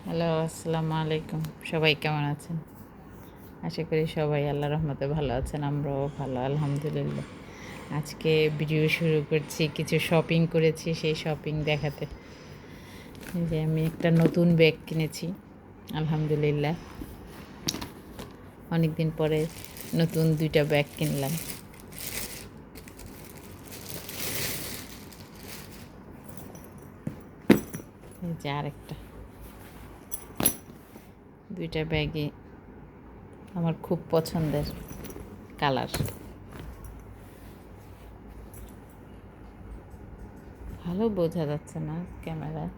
Hello, আসসালামু আলাইকুম। সবাই কেমন আছেন? আশা করি সবাই আল্লাহর রহমতে ভালো আছেন। আমরাও ভালো আলহামদুলিল্লাহ। আজকে ভিডিও শুরু করছি, কিছু শপিং করেছি সেই শপিং দেখাতে। এই যে আমি একটা নতুন ব্যাগ কিনেছি আলহামদুলিল্লাহ। অনেক দিন পরে নতুন 2টা ব্যাগ কিনলাম। এই যে আরেকটা, 2টা ব্যাগই আমার খুব পছন্দের কালার। ভালো বোঝা যাচ্ছে না ক্যামেরায়।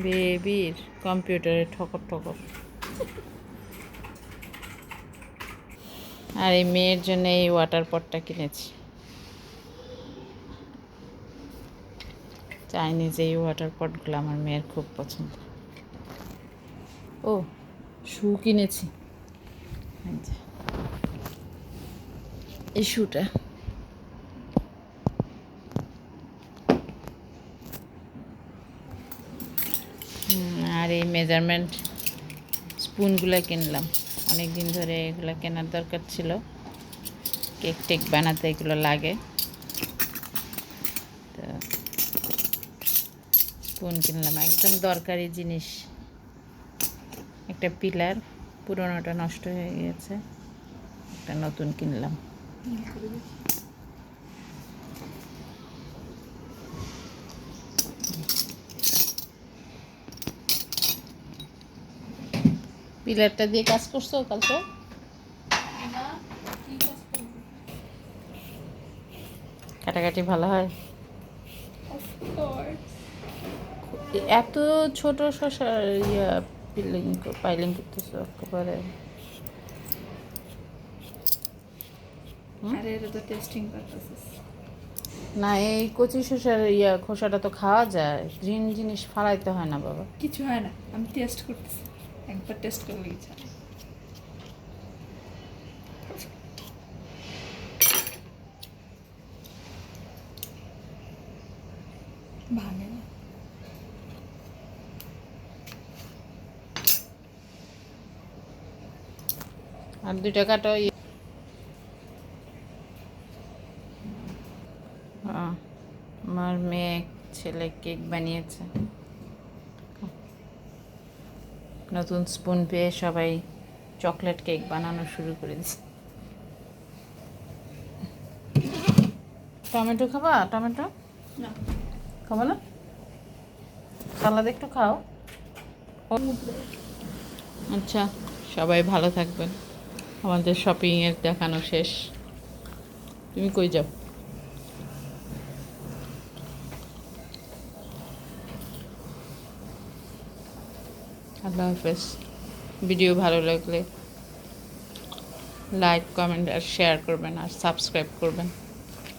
বেবির কম্পিউটারে ঠকর ঠকর। আর এই মেয়ের জন্য এই ওয়াটার পটটা কিনেছি। চাইনিজ এই ওয়াটার পটগুলো আমার মেয়ের খুব পছন্দ। ও, শু কিনেছি। এই শুটা আর এই মেজারমেন্ট স্পুনগুলো কিনলাম। অনেক দিন ধরে এগুলো কেনার দরকার ছিল, কেক টেক বানাতে এগুলো লাগে। তো স্পুন কিনলাম, একদম দরকারি জিনিস। একটা পিলার পুরোনোটা নষ্ট হয়ে গেছে, একটা নতুন কিনলাম। পিলারটা দিয়ে কাজ করছো কালকে? কাটাকাটি ভালো হয়? এত ছোট শশা ইয়া পাইলিং করতেছো একেবারে? আরে এটা তো টেস্টিং করতেছিস। না, এই কচি শসার খোসাটা তো খাওয়া যায়, গ্রিন জিনিস ফালাইতে হয় না বাবা। কিছু হয় না, আমি টেস্ট করতেছি। একবার টেস্ট করলে কিছু হয় না। ভাঙে না। আর 2টা কাটো। আমার মেয়ে ছেলে কেক বানিয়েছে। নতুন স্পুন পেয়ে সবাই চকলেট কেক বানানো শুরু করে দিচ্ছে। টমেটো খাবা? টমেটো না, খাবো না? সালাদ একটু খাও। আচ্ছা, সবাই ভালো থাকবেন। আমাদের শপিংয়ের দেখানো শেষ। তুমি কই যাও? আল্লাহ হাফেজ। ভিডিও ভালো লাগলে লাইক, কমেন্ট আর শেয়ার করবেন আর সাবস্ক্রাইব করবেন।